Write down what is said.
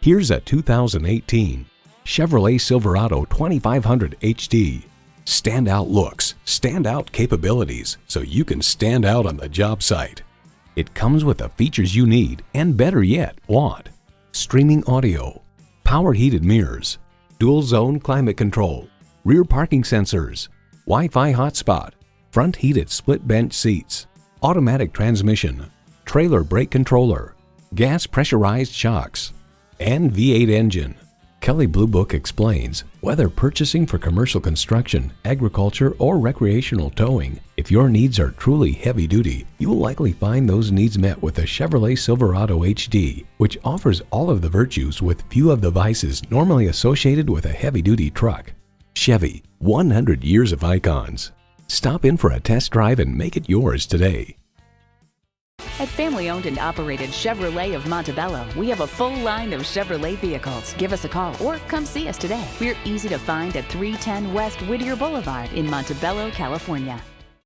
Here's a 2018 Chevrolet Silverado 2500 HD. Standout looks, standout capabilities, so you can stand out on the job site. It comes with the features you need and, better yet, want. Streaming audio, power heated mirrors, dual zone climate control, rear parking sensors, Wi-Fi hotspot, front heated split bench seats, automatic transmission, trailer brake controller, gas pressurized shocks, and V8 engine. Kelley Blue Book explains, whether purchasing for commercial construction, agriculture, or recreational towing, if your needs are truly heavy-duty, you will likely find those needs met with the Chevrolet Silverado HD, which offers all of the virtues with few of the vices normally associated with a heavy-duty truck. Chevy, 100 years of icons. Stop in for a test drive and make it yours today. At family-owned and operated Chervrolet of Montebello, we have a full line of Chevrolet vehicles. Give us a call or come see us today. We're easy to find at 310 West Whittier Boulevard in Montebello, California.